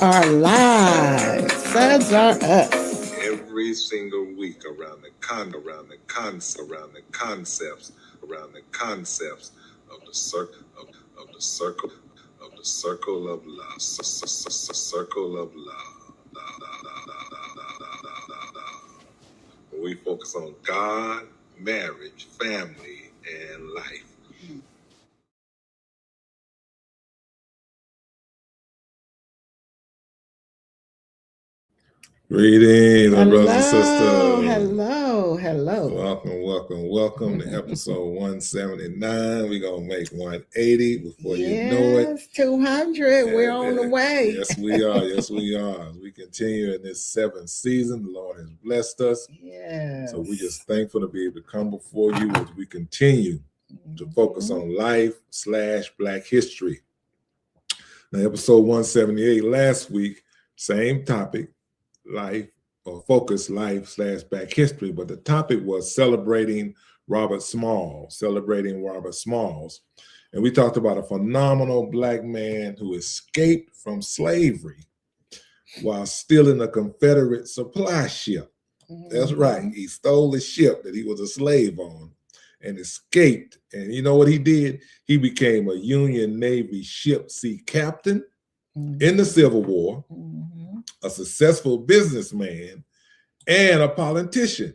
are live. Sudds-R-Us. Every single week around the concepts of the circle of love. Circle of love. We focus on God, marriage, family, and life. Greetings, my brothers and sisters. Hello. Welcome to episode 179. We're going to make 180 before you know it. 200. We're on the way. Yes, we are. As we continue in this seventh season, the Lord has blessed us. Yes. So we're just thankful to be able to come before you as we continue to focus on life/Black history. Now, episode 178 last week, same topic, life/Black history, but the topic was celebrating Robert Smalls. And we talked about a phenomenal Black man who escaped from slavery while stealing a Confederate supply ship. That's right. He stole the ship that he was a slave on and escaped. And you know what he did? He became a Union Navy ship sea captain in the Civil War, a successful businessman, and a politician,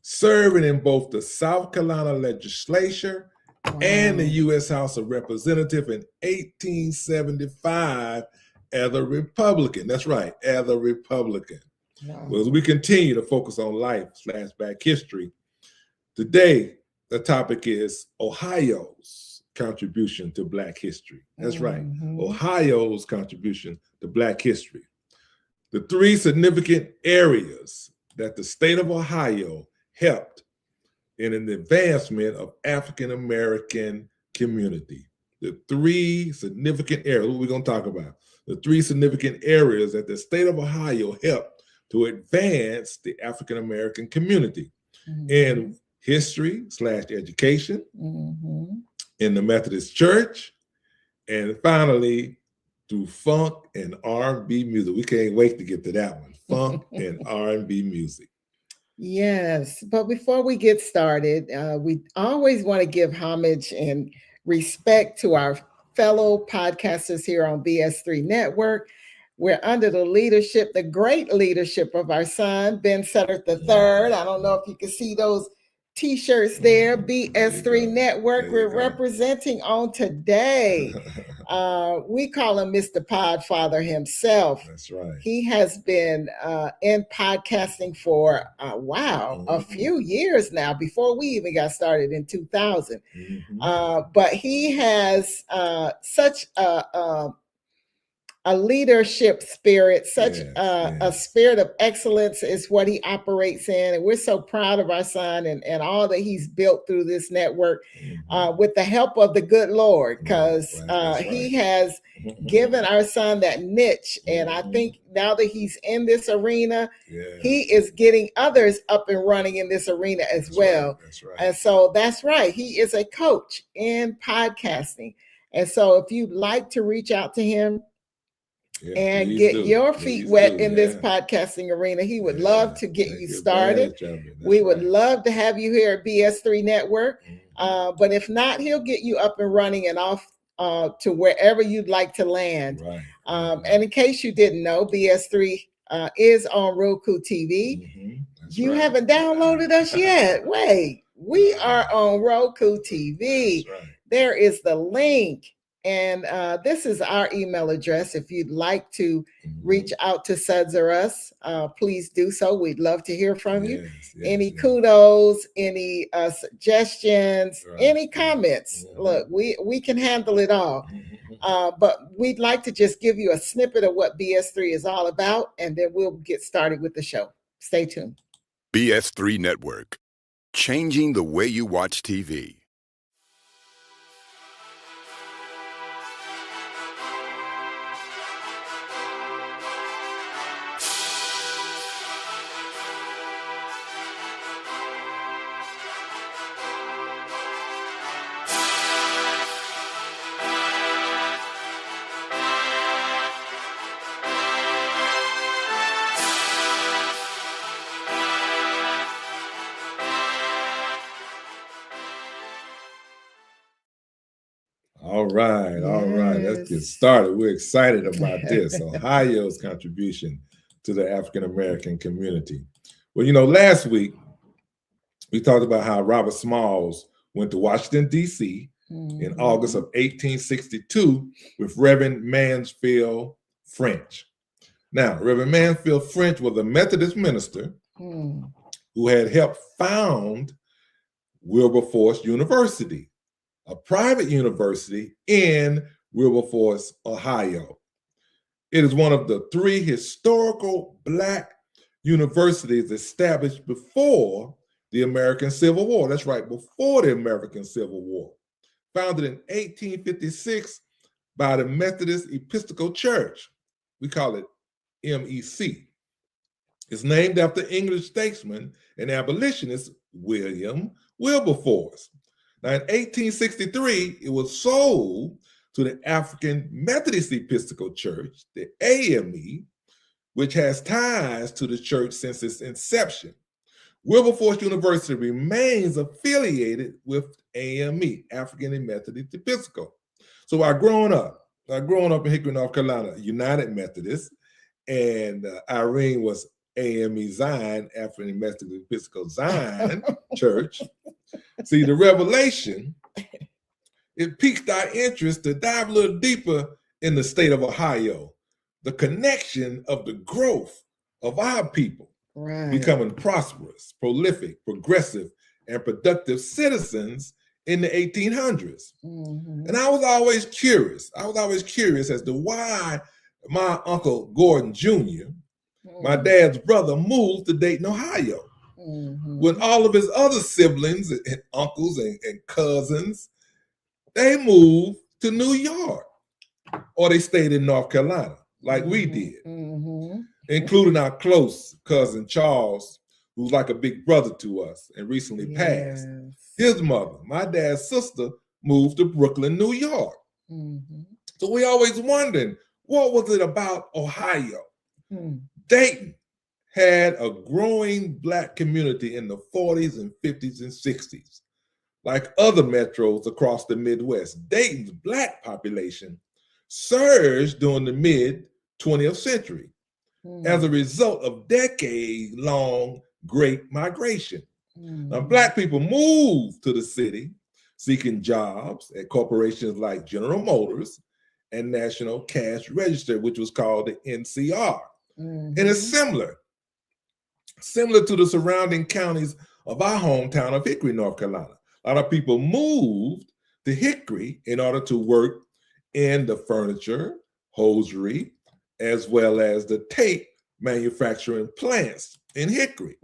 serving in both the South Carolina legislature and the U.S. House of Representatives in 1875 as a Republican. That's right, as a Republican. Wow. Well, as we continue to focus on life/Black history, today the topic is Ohio's contribution to Black history. That's right, Ohio's contribution to Black history. The three significant areas that the state of Ohio helped in an advancement of African American community. The three significant areas, what we're going to talk about, the three significant areas that the state of Ohio helped to advance the African American community in history/education, in the Methodist Church, and finally through funk and R&B music. We can't wait to get to that one, funk and R&B music. Yes, but before we get started, we always want to give homage and respect to our fellow podcasters here on BS3 Network. We're under the leadership, the great leadership of our son, Ben Sutter III. I don't know if you can see those T-shirts there, BS3 Network. We're representing on today. We call him Mr. Podfather himself. That's right. He has been in podcasting for, a few years now, before we even got started in 2000. But he has such a leadership spirit, such a spirit of excellence is what he operates in. And we're so proud of our son and all that he's built through this network with the help of the good Lord, because he has given our son that niche. And I think now that he's in this arena, he is getting others up and running in this arena as well. That's right. And so that's right. He is a coach in podcasting. And so if you'd like to reach out to him, and get your feet wet in this podcasting arena, he would love to get you started. We would love to have you here at BS3 Network. But if not, he'll get you up and running and off to wherever you'd like to land. And in case you didn't know, BS3 is on Roku TV. You haven't downloaded us yet. Wait, we are on Roku TV. There is the link. And this is our email address. If you'd like to reach out to Sudds-R-Us, please do so. We'd love to hear from you. Any kudos, any suggestions, any comments. Look, we can handle it all. But we'd like to just give you a snippet of what BS3 is all about, and then we'll get started with the show. Stay tuned. BS3 Network, changing the way you watch TV. All right. Let's get started. We're excited about this. Ohio's contribution to the African American community. Well, last week we talked about how Robert Smalls went to Washington, D.C. in August of 1862 with Reverend Mansfield French. Now, Reverend Mansfield French was a Methodist minister who had helped found Wilberforce University, a private university in Wilberforce, Ohio. It is one of the 3 historical Black universities established before the American Civil War. That's right, before the American Civil War. Founded in 1856 by the Methodist Episcopal Church. We call it MEC. It's named after English statesman and abolitionist William Wilberforce. Now, in 1863, it was sold to the African Methodist Episcopal Church, the AME, which has ties to the church since its inception. Wilberforce University remains affiliated with AME, African Methodist Episcopal. So while growing up in Hickory, North Carolina, United Methodist, and Irene was AME Zion, African Methodist Episcopal Zion Church. See, the revelation, it piqued our interest to dive a little deeper in the state of Ohio, the connection of the growth of our people becoming prosperous, prolific, progressive, and productive citizens in the 1800s. And I was always curious as to why my Uncle Gordon Jr., my dad's brother, moved to Dayton, Ohio, when all of his other siblings and uncles and cousins, they moved to New York, or they stayed in North Carolina, like we did, including our close cousin Charles, who's like a big brother to us and recently passed. His mother, my dad's sister, moved to Brooklyn, New York. So we always wondered, what was it about Ohio? Dayton had a growing Black community in the 40s and 50s and 60s. Like other metros across the Midwest, Dayton's Black population surged during the mid-20th century as a result of decade-long Great Migration. Now, Black people moved to the city seeking jobs at corporations like General Motors and National Cash Register, which was called the NCR. And it's similar to the surrounding counties of our hometown of Hickory, North Carolina. A lot of people moved to Hickory in order to work in the furniture, hosiery, as well as the tape manufacturing plants in Hickory.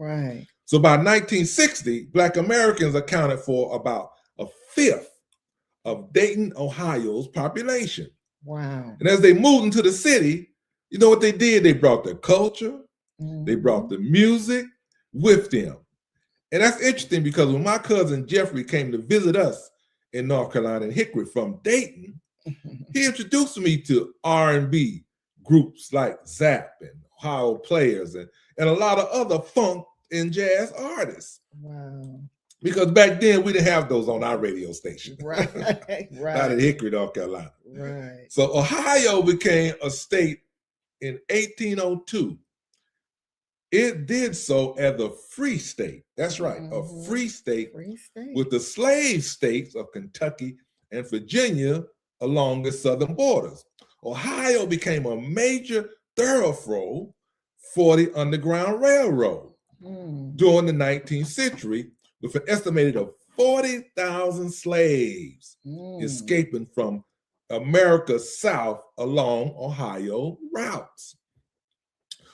So by 1960, Black Americans accounted for about a fifth of Dayton, Ohio's population. And as they moved into the city, you know what they did? They brought their culture, they brought the music with them. And that's interesting because when my cousin Jeffrey came to visit us in North Carolina and Hickory from Dayton, he introduced me to R&B groups like Zap and Ohio Players and a lot of other funk and jazz artists. Because back then we didn't have those on our radio station. Not in Hickory, North Carolina. So Ohio became a state in 1802. It did so as a free state. That's right, a free state with the slave states of Kentucky and Virginia along the southern borders. Ohio became a major thoroughfare for the Underground Railroad during the 19th century, with an estimated of 40,000 slaves escaping from America's South along Ohio routes.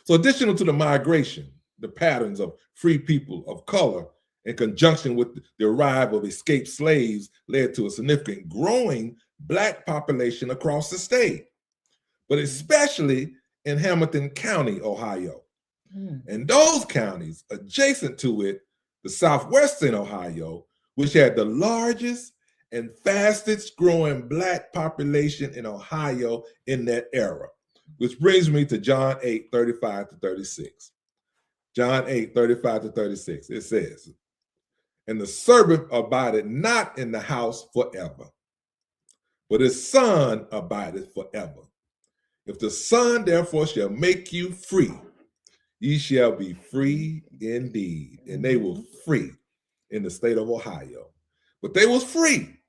So additional to the migration, the patterns of free people of color in conjunction with the arrival of escaped slaves led to a significant growing Black population across the state, but especially in Hamilton County, Ohio. And those counties adjacent to it, the southwestern Ohio, which had the largest and fastest growing Black population in Ohio in that era. Which brings me to John 8:35-36. John 8:35-36. It says, "And the servant abided not in the house forever, but his Son abideth forever. If the Son therefore shall make you free, ye shall be free indeed. And they were free in the state of Ohio. But they was free.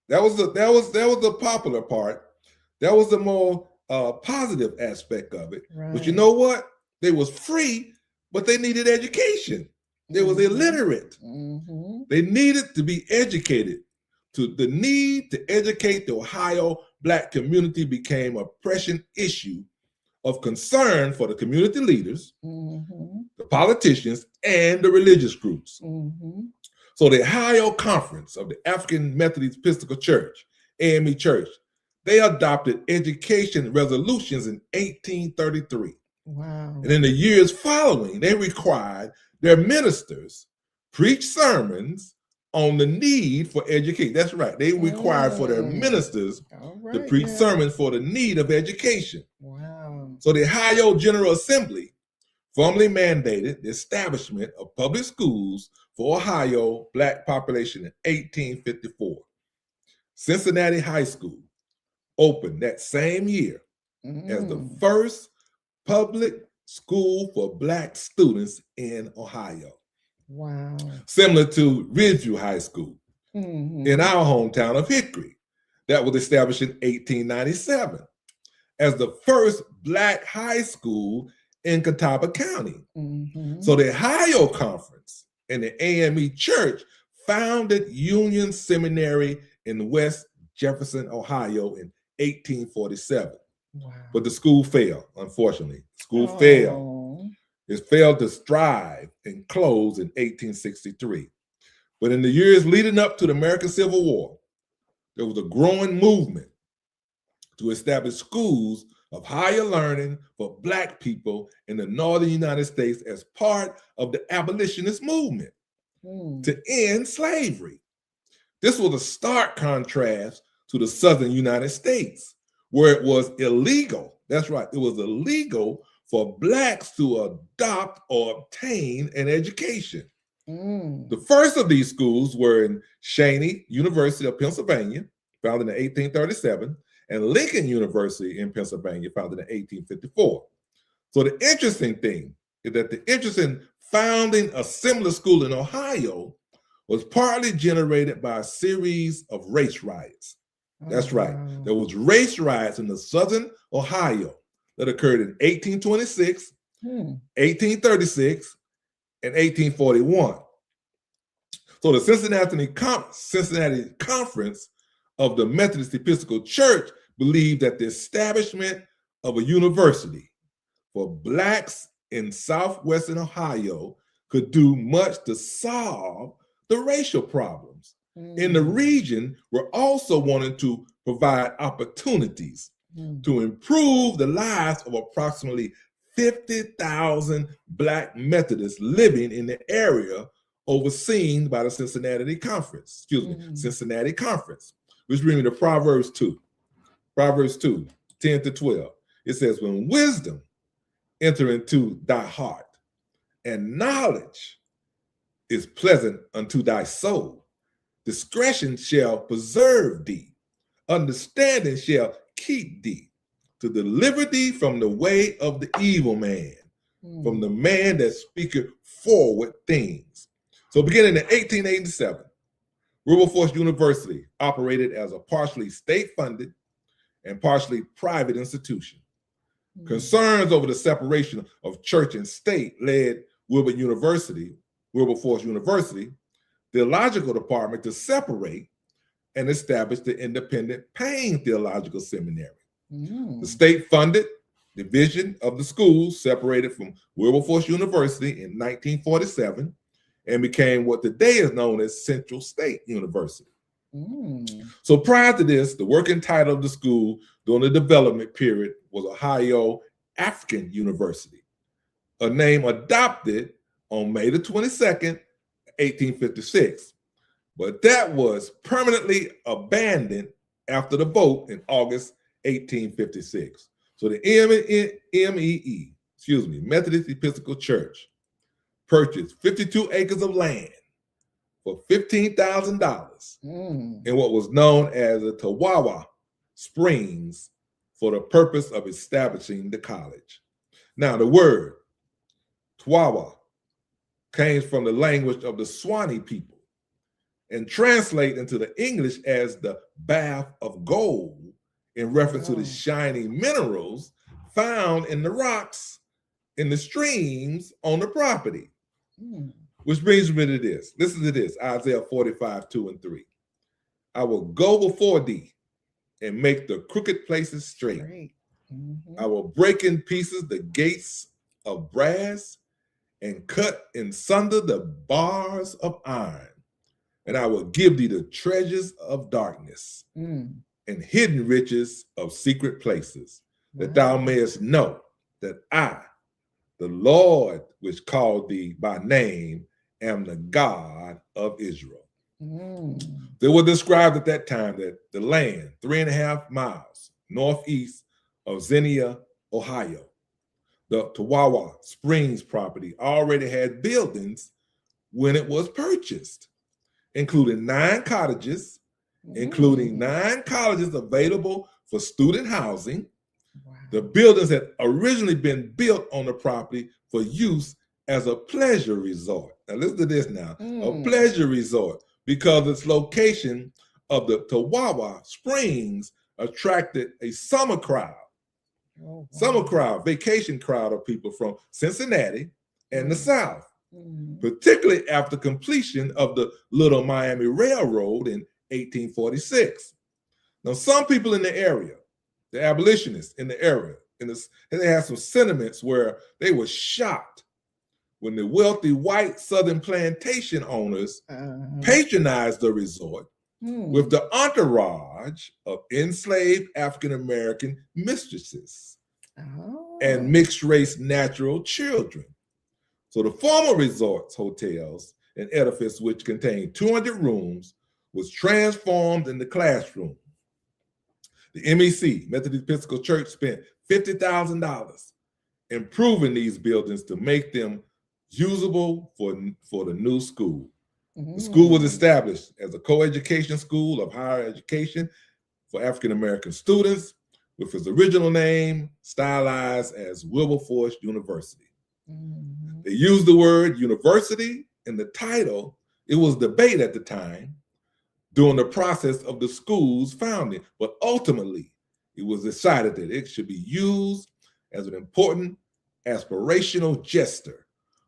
That was the popular part. That was the more positive aspect of it. Right. But you know what? They was free, but they needed education. They was illiterate. They needed to be educated. The need to educate the Ohio Black community became a pressing issue of concern for the community leaders, the politicians, and the religious groups. So the Ohio Conference of the African Methodist Episcopal Church, AME Church, they adopted education resolutions in 1833. Wow. And in the years following, they required their ministers preach sermons on the need for education. That's right. They required for their ministers to preach sermons for the need of education. Wow. So the Ohio General Assembly formally mandated the establishment of public schools for Ohio Black population in 1854. Cincinnati High School opened that same year as the first public school for Black students in Ohio. Wow. Similar to Ridgeview High School in our hometown of Hickory, that was established in 1897 as the first Black high school in Catawba County. So the Ohio Conference and the AME Church founded Union Seminary in West Jefferson, Ohio in 1847. Wow. But the school failed, unfortunately. School failed. It failed to strive and close in 1863. But in the years leading up to the American Civil War, there was a growing movement to establish schools of higher learning for Black people in the northern United States as part of the abolitionist movement to end slavery. This was a stark contrast to the southern United States, where it was illegal. That's right, it was illegal for Blacks to adopt or obtain an education. The first of these schools were in Cheyney University of Pennsylvania, founded in 1837, and Lincoln University in Pennsylvania, founded in 1854. So the interesting thing is that the interest in founding a similar school in Ohio was partly generated by a series of race riots. That's right. There was race riots in the southern Ohio that occurred in 1826, 1836, and 1841. So the Cincinnati Conference of the Methodist Episcopal Church believed that the establishment of a university for Blacks in southwestern Ohio could do much to solve the racial problems in the region. Were also wanting to provide opportunities to improve the lives of approximately 50,000 Black Methodists living in the area overseen by the Cincinnati Conference, Cincinnati Conference, which brings me to Proverbs 2. Proverbs 2, 10 to 12. It says, when wisdom enter into thy heart, and knowledge is pleasant unto thy soul, discretion shall preserve thee, understanding shall keep thee, to deliver thee from the way of the evil man, from the man that speaketh forward things. So beginning in 1887, Wilberforce University operated as a partially state-funded and partially private institution. Concerns over the separation of church and state led Wilberforce University, theological department, to separate and establish the independent Payne Theological Seminary. The state-funded division of the school separated from Wilberforce University in 1947 and became what today is known as Central State University. So prior to this, the working title of the school during the development period was Ohio African University, a name adopted on May the 22nd, 1856. But that was permanently abandoned after the vote in August 1856. So the Methodist Episcopal Church, purchased 52 acres of land for $15,000 in what was known as a Tawawa Springs for the purpose of establishing the college. Now, the word Twawa came from the language of the Swanee people and translate into the English as the bath of gold in reference to the shiny minerals found in the rocks in the streams on the property. Which brings me to this. Listen to this, Isaiah 45:2-3. I will go before thee and make the crooked places straight. I will break in pieces the gates of brass and cut in sunder the bars of iron. And I will give thee the treasures of darkness and hidden riches of secret places, that thou mayest know that I, the Lord, which called thee by name, am the God of Israel. They were described at that time that the land 3.5 miles northeast of Xenia, Ohio, the Twawa Springs property already had buildings when it was purchased, including 9 cottages, including 9 colleges available for student housing. The buildings had originally been built on the property for use as a pleasure resort. Now listen to this now, a pleasure resort, because its location of the Twawa Springs attracted a summer crowd, vacation crowd of people from Cincinnati and the South, particularly after completion of the Little Miami Railroad in 1846. Now, some people in the area, the abolitionists in the area, they had some sentiments where they were shocked when the wealthy white Southern plantation owners patronized the resort with the entourage of enslaved African-American mistresses and mixed-race natural children. So the former resorts, hotels, and edifice, which contained 200 rooms, was transformed into classroom. The MEC, Methodist Episcopal Church, spent $50,000 improving these buildings to make them usable for the new school. The school was established as a co-education school of higher education for African-American students, with its original name stylized as Wilberforce University. They used the word university in the title. It was debate at the time during the process of the school's founding, but ultimately it was decided that it should be used as an important aspirational gesture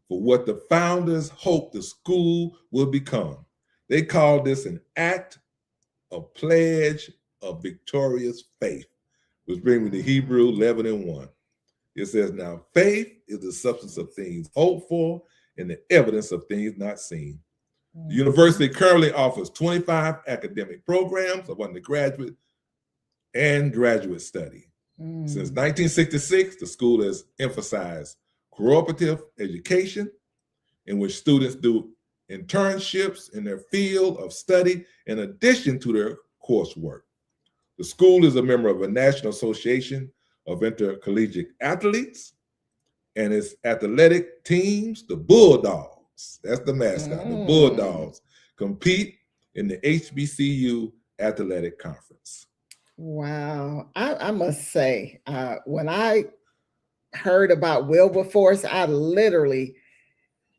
for what the founders hoped the school would become. They called this an act of pledge of victorious faith, which brings me to Hebrew 11:1. It says, now faith is the substance of things hoped for and the evidence of things not seen. The university currently offers 25 academic programs of undergraduate and graduate study. Since 1966, the school has emphasized cooperative education, in which students do internships in their field of study in addition to their coursework. The school is a member of a National Association of Intercollegiate Athletes, and its athletic teams, the Bulldogs, that's the mascot, the Bulldogs, compete in the HBCU Athletic Conference. Wow. I must say, when I heard about Wilberforce,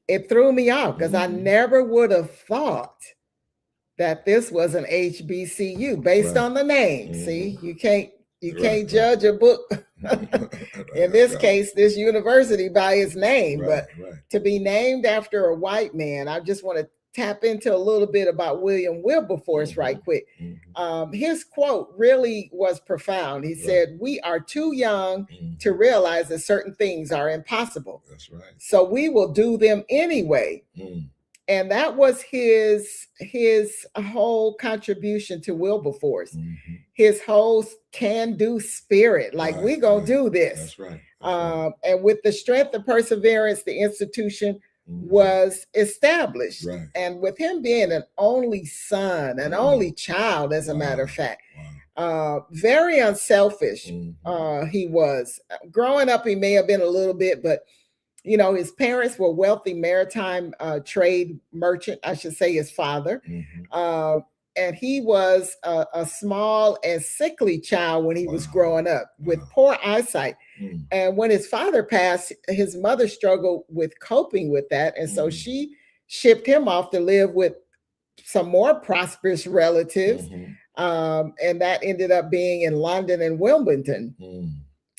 it threw me off because I never would have thought that this was an HBCU based on the name. See, you can't judge a book in this case, this university, by its name, but to be named after a white man. I just want to tap into a little bit about William Wilberforce right quick. His quote really was profound. He said, we are too young to realize that certain things are impossible. That's right. So we will do them anyway. And that was his whole contribution to Wilberforce. His whole can-do spirit, like we gonna do this. That's right. And with the strength and perseverance, the institution was established. And with him being an only son, an only child, as a matter of fact, very unselfish. He was. Growing up, he may have been a little bit, but you know, his parents were wealthy maritime trade merchant, I should say his father. and he was a small and sickly child when he was growing up with poor eyesight. And when his father passed, his mother struggled with coping with that. And so she shipped him off to live with some more prosperous relatives. And that ended up being in London and Wilmington.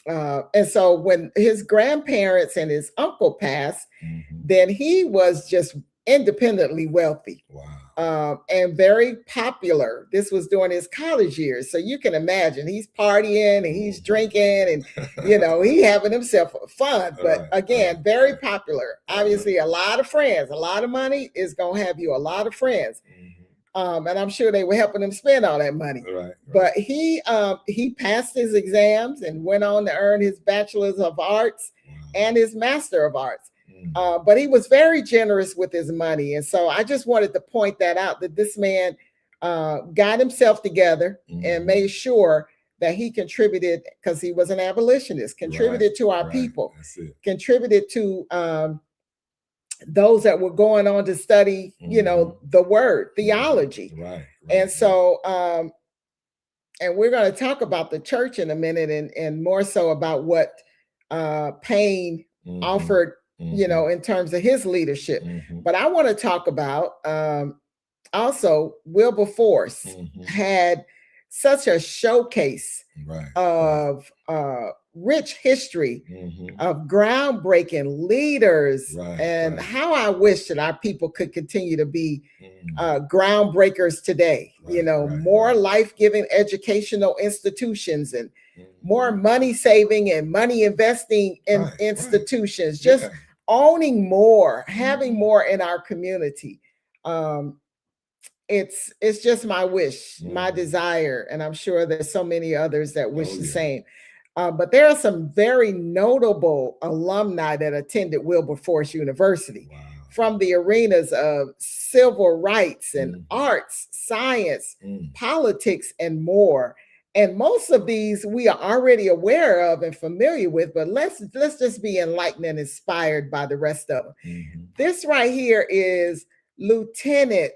And so when his grandparents and his uncle passed, then he was just independently wealthy. And very popular. This was during his college years. So you can imagine he's partying and he's drinking and, he having himself fun. But again, very popular. Obviously, a lot of friends, a lot of money is going to have you a lot of friends. And I'm sure they were helping him spend all that money. But he passed his exams and went on to earn his Bachelor's of Arts and his Master of Arts. But he was very generous with his money. And so I just wanted to point that out, that this man got himself together and made sure that he contributed, because he was an abolitionist, contributed to our people, contributed to those that were going on to study, the word, theology. And so, and we're going to talk about the church in a minute and more so about what Payne offered, in terms of his leadership. But I want to talk about also Wilberforce had such a showcase of rich history of groundbreaking leaders, and how I wish that our people could continue to be groundbreakers today. More life-giving educational institutions and more money saving and money investing in institutions, just owning more, having more in our community. It's just my wish, my desire, and I'm sure there's so many others that wish the same. But there are some very notable alumni that attended Wilberforce University from the arenas of civil rights and arts, science, politics, and more. And most of these we are already aware of and familiar with, but let's just be enlightened and inspired by the rest of them. This right here is Lieutenant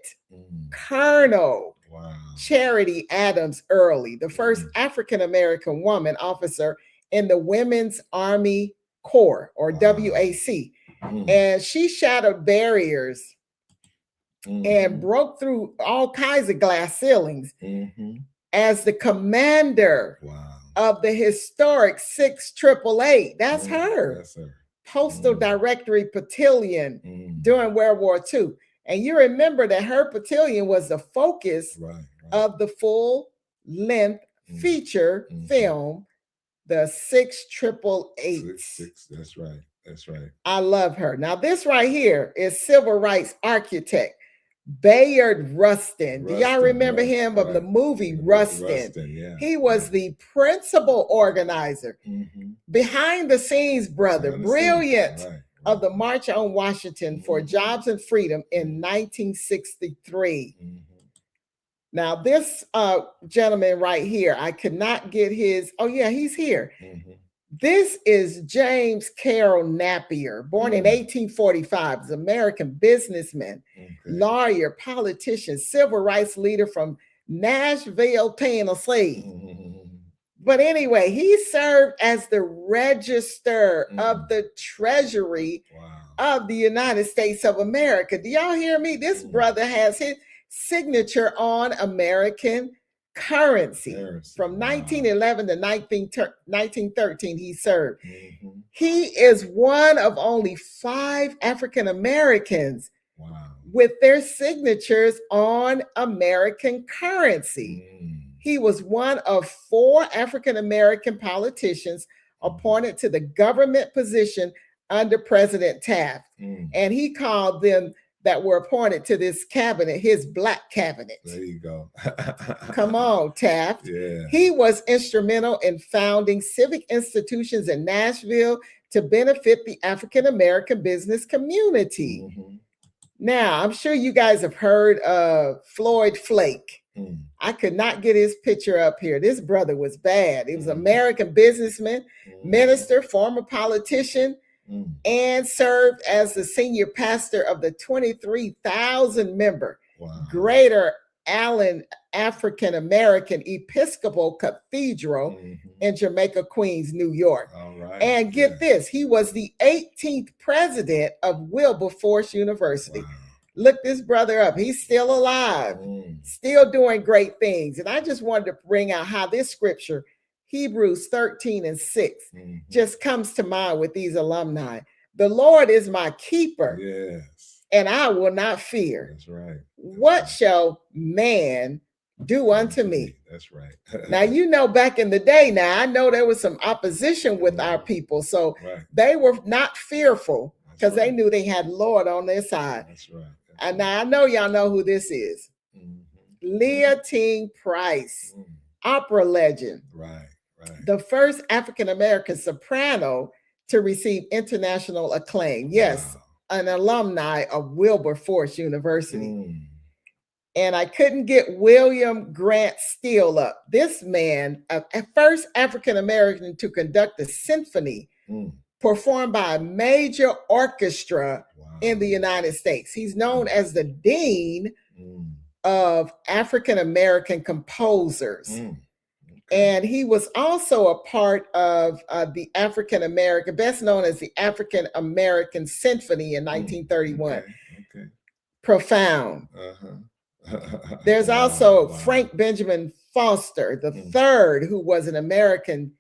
Colonel Charity Adams Early, the first African-American woman officer in the Women's Army Corps, or WAC. And she shattered barriers and broke through all kinds of glass ceilings as the commander of the historic 6888. That's her. Postal Directory Battalion during World War II. And you remember that her battalion was the focus of the full-length feature film, the 6888. That's right. I love her. Now, this right here is civil rights architect Bayard Rustin. Do y'all remember him of the movie Rustin? He was the principal organizer, behind the scenes brother, brilliant, of the March on Washington for Jobs and Freedom in 1963. Now, this gentleman right here, I could not get his, oh yeah, he's here. This is James Carroll Napier, born in 1845, is an American businessman, lawyer, politician, civil rights leader from Nashville, Tennessee. But anyway, he served as the Register of the Treasury of the United States of America. Do y'all hear me? This brother has his signature on American currency. From 1911 to 1913, he served. He is one of only 5 African Americans with their signatures on American currency. He was one of 4 African American politicians appointed to the government position under President Taft. And he called them that were appointed to this cabinet his Black cabinet. There you go. Come on, Taft. He was instrumental in founding civic institutions in Nashville to benefit the African American business community. Now, I'm sure you guys have heard of Floyd Flake. I could not get his picture up here. This brother was bad. He was an American businessman, minister, former politician, and served as the senior pastor of the 23,000 member Greater Allen African American Episcopal Cathedral in Jamaica, Queens, New York. All right. And get this, he was the 18th president of Wilberforce University. Wow. Look this brother up. He's still alive, still doing great things. And I just wanted to bring out how this scripture, Hebrews 13:6, just comes to mind with these alumni. The Lord is my keeper. Yes. And I will not fear. That's right. What shall man do unto me? That's right. Now, you know, back in the day, now I know there was some opposition with our people. So they were not fearful because they knew they had Lord on their side. That's right. And now I know y'all know who this is. Leontine Price, opera legend. Right. The first African-American soprano to receive international acclaim. Yes, an alumni of Wilberforce University. And I couldn't get William Grant Steele up. This man, first African-American to conduct a symphony performed by a major orchestra in the United States. He's known as the Dean of African-American composers. And he was also a part of the African-American, best known as the African-American Symphony in 1931. Profound. There's also Frank Benjamin Foster, the third, who was an American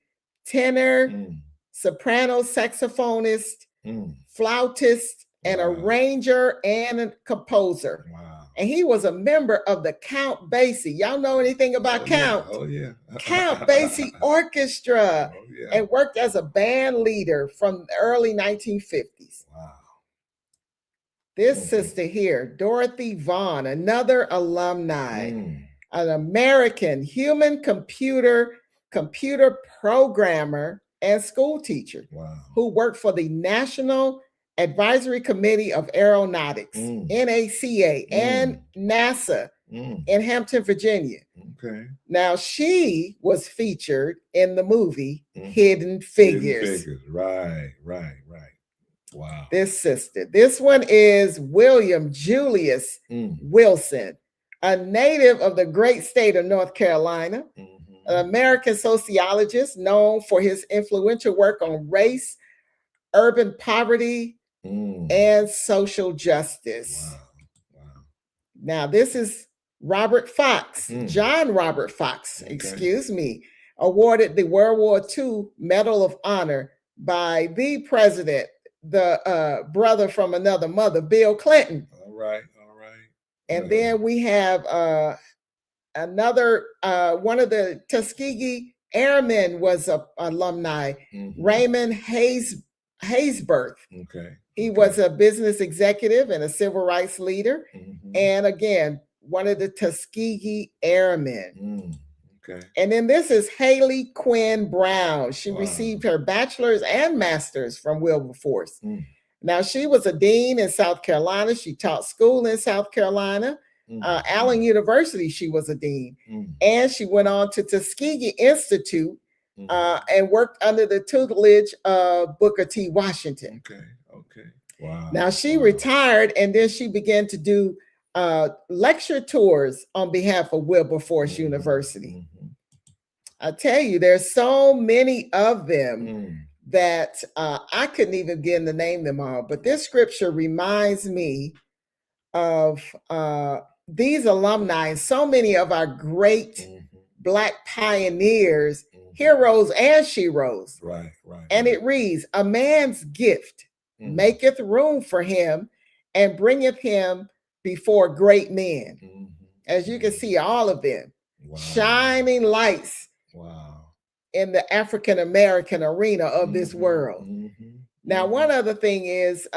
tenor, soprano, saxophonist, flautist, and arranger and a composer. And he was a member of the Count Basie. Y'all know anything about Count? Oh, yeah. Count Basie Orchestra. And worked as a band leader from the early 1950s. Wow. This sister here, Dorothy Vaughan, another alumni, an American human computer programmer and school teacher who worked for the National Advisory Committee of Aeronautics, NACA, and NASA in Hampton, Virginia. Now, she was featured in the movie Hidden Figures. Right. Wow. This sister. This one is William Julius Wilson, a native of the great state of North Carolina, an American sociologist known for his influential work on race, urban poverty, and social justice. Wow. Now, this is Robert Fox, John Robert Fox, excuse me, awarded the World War II Medal of Honor by the president, the brother from another mother, Bill Clinton. All right. And then we have another, one of the Tuskegee Airmen was an alumni, Raymond Haysbert. He was a business executive and a civil rights leader. And again, one of the Tuskegee Airmen. And then this is Haley Quinn Brown. She received her bachelor's and master's from Wilberforce. Now, she was a dean in South Carolina. She taught school in South Carolina. Allen University, she was a dean. And she went on to Tuskegee Institute and worked under the tutelage of Booker T. Washington. Wow. Now, she retired, and then she began to do lecture tours on behalf of Wilberforce University. I tell you, there's so many of them that I couldn't even begin to name them all. But this scripture reminds me of these alumni and so many of our great Black pioneers, heroes and sheroes. Right. And it reads, a man's gift maketh room for him and bringeth him before great men. As you can see, all of them shining lights in the African-American arena of this world. Now, one other thing is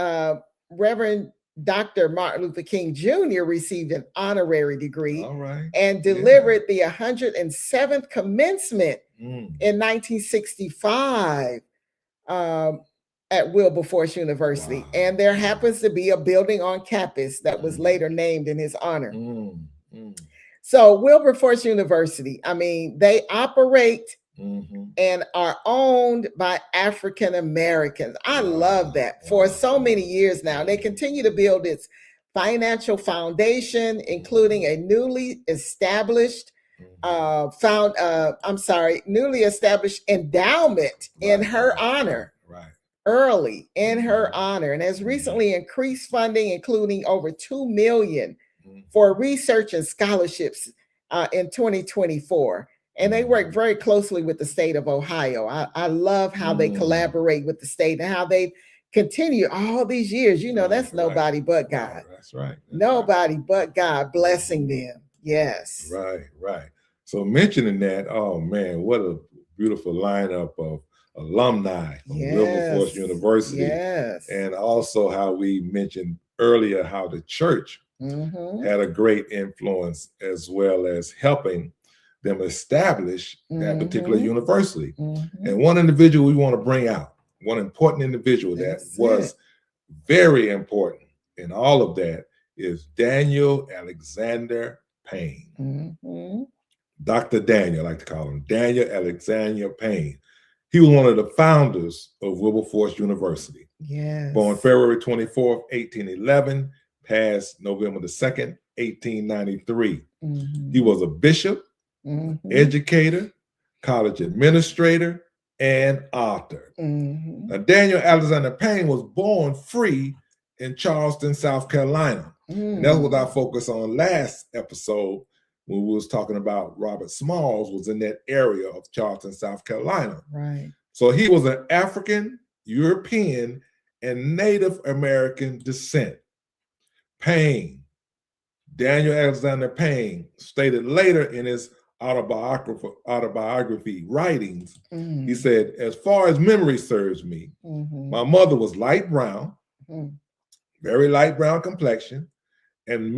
Reverend Dr. Martin Luther King Jr. received an honorary degree and delivered the 107th commencement in 1965 at Wilberforce University. And there happens to be a building on campus that was later named in his honor. So Wilberforce University, I mean, they operate and are owned by African Americans. I love that. For so many years now, they continue to build its financial foundation, including a newly established newly established endowment in her honor. Early in her honor, and has recently increased funding, including over $2 million for research and scholarships in 2024. And they work very closely with the state of Ohio. I love how they collaborate with the state and how they continue all these years. You know, that's nobody but God. That's right. Nobody but God blessing them. Yes. Right. So mentioning that, oh man, what a beautiful lineup of alumni from Wilberforce University. And also how we mentioned earlier how the church had a great influence as well as helping them establish that particular university. And one individual we want to bring out, one important individual that was very important in all of that is Daniel Alexander Payne. Dr. Daniel, I like to call him Daniel Alexander Payne. He was one of the founders of Wilberforce University. Born February 24th, 1811, passed November the 2nd, 1893. He was a bishop, educator, college administrator, and author. Now, Daniel Alexander Payne was born free in Charleston, South Carolina. And that's what I focused on last episode when we was talking about Robert Smalls was in that area of Charleston, South Carolina. So he was an African, European, and Native American descent. Payne, Daniel Alexander Payne, stated later in his autobiography writings, he said, as far as memory serves me, my mother was light brown, very light brown complexion, and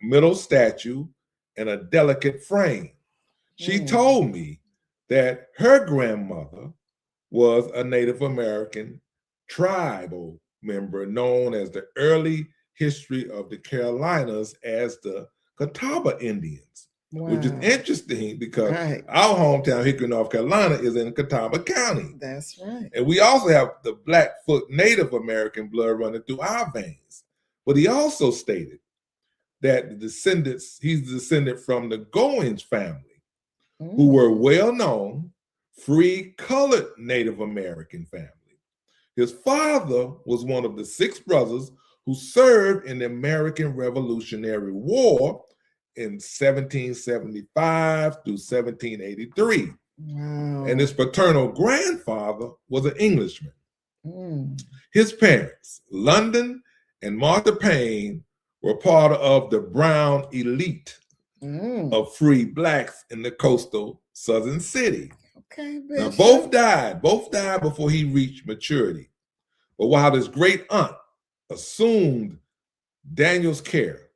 middle stature, and a delicate frame. She told me that her grandmother was a Native American tribal member known as the early history of the Carolinas as the Catawba Indians, which is interesting because our hometown, Hickory, North Carolina, is in Catawba County. That's right. And we also have the Blackfoot Native American blood running through our veins. But he also stated that he's a descendant from the Goins family, who were well-known, free colored Native American family. His father was one of the 6 brothers who served in the American Revolutionary War in 1775 through 1783. And his paternal grandfather was an Englishman. His parents, London and Martha Payne, were part of the Brown elite of free blacks in the coastal southern city. Now, both died before he reached maturity. But while his great aunt assumed Daniel's care,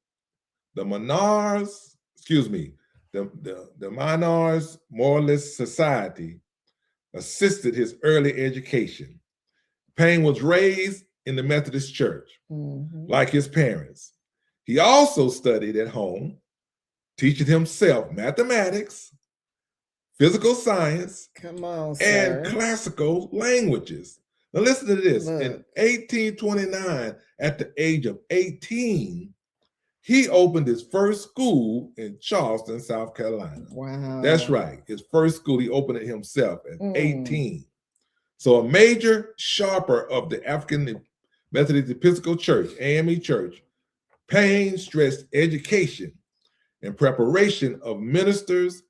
the Menards Moralist Society assisted his early education. Payne was raised in the Methodist Church, like his parents. He also studied at home, teaching himself mathematics, physical science, and classical languages. Now listen to this. In 1829, at the age of 18, he opened his first school in Charleston, South Carolina. That's right. His first school, he opened it himself at 18. So a major sharper of the African Methodist Episcopal Church, AME Church, Payne stressed education and preparation of ministers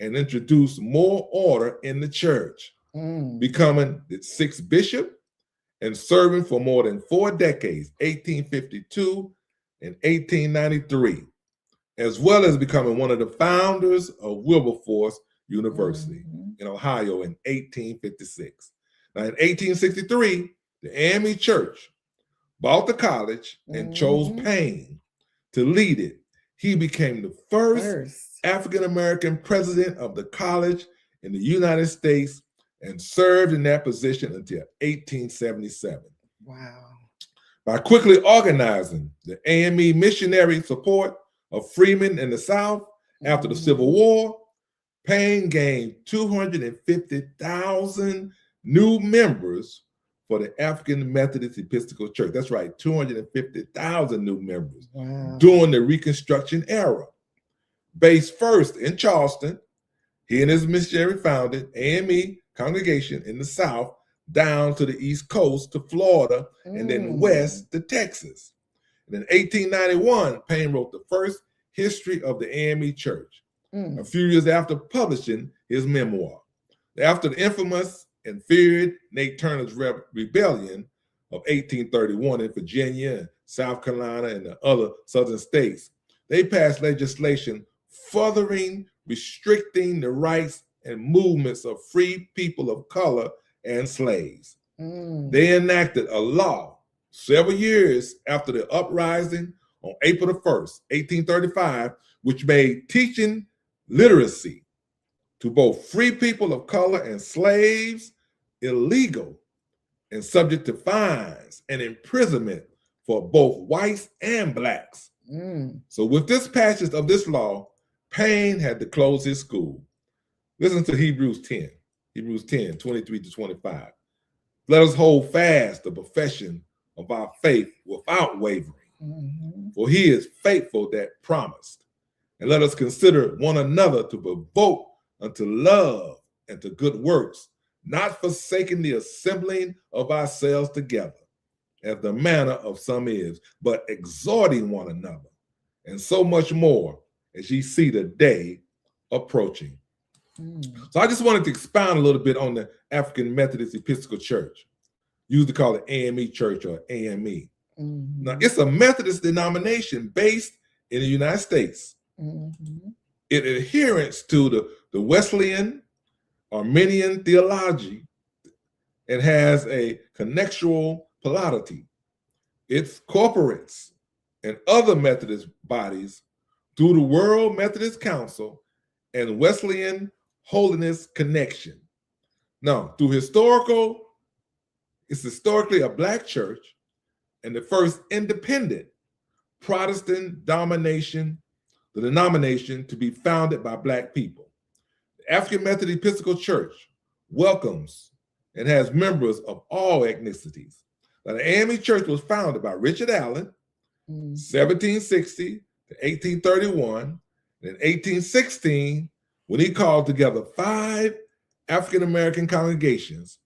and introduced more order in the church, becoming the 6th bishop and serving for more than 4 decades, 1852 and 1893, as well as becoming one of the founders of Wilberforce University in Ohio in 1856. Now, in 1863, the AME Church bought the college and chose Payne to lead it. He became the first African-American president of the college in the United States and served in that position until 1877. By quickly organizing the AME missionary support of freemen in the South after the Civil War, Payne gained 250,000 new members for the African Methodist Episcopal Church. That's right, 250,000 new members during the Reconstruction era. Based first in Charleston, he and his missionary founded AME congregation in the South down to the East Coast to Florida and then west to Texas. And in 1891, Payne wrote the first history of the AME Church, a few years after publishing his memoir. After the infamous and feared Nate Turner's rebellion of 1831 in Virginia, South Carolina, and the other southern states, they passed legislation furthering restricting the rights and movements of free people of color and slaves. They enacted a law several years after the uprising on April the 1st, 1835, which made teaching literacy to both free people of color and slaves illegal and subject to fines and imprisonment for both whites and blacks. So with this passage of this law, Payne had to close his school. Listen to Hebrews 10, 23 to 25. Let us hold fast the profession of our faith without wavering, for he is faithful that promised. And let us consider one another to provoke unto love and to good works, not forsaking the assembling of ourselves together, as the manner of some is, but exhorting one another, and so much more as ye see the day approaching. So I just wanted to expound a little bit on the African Methodist Episcopal Church. Used to call it AME Church or AME. Now, it's a Methodist denomination based in the United States. It adherence to the Wesleyan Arminian theology and has a connexual polity. It incorporates and other Methodist bodies through the World Methodist Council and Wesleyan Holiness Connection. Now, it's historically a black church and the first independent Protestant denomination to be founded by black people. The African Methodist Episcopal Church welcomes and has members of all ethnicities. Now, the AME Church was founded by Richard Allen, 1760 to 1831, and in 1816, when he called together 5 African American congregations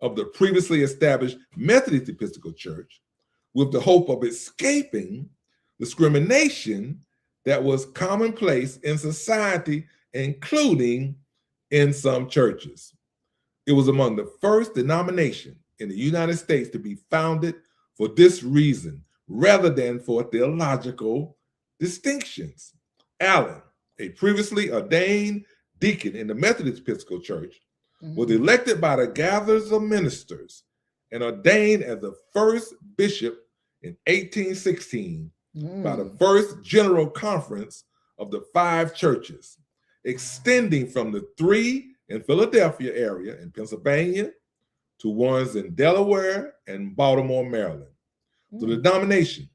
of the previously established Methodist Episcopal Church with the hope of escaping discrimination that was commonplace in society, including in some churches. It was among the first denomination in the United States to be founded for this reason, rather than for theological distinctions. Allen, a previously ordained deacon in the Methodist Episcopal Church, was elected by the gatherers of ministers and ordained as the first bishop in 1816 by the first general conference of the 5 churches, extending from the 3 in Philadelphia area in Pennsylvania to ones in Delaware and Baltimore, Maryland. So the denomination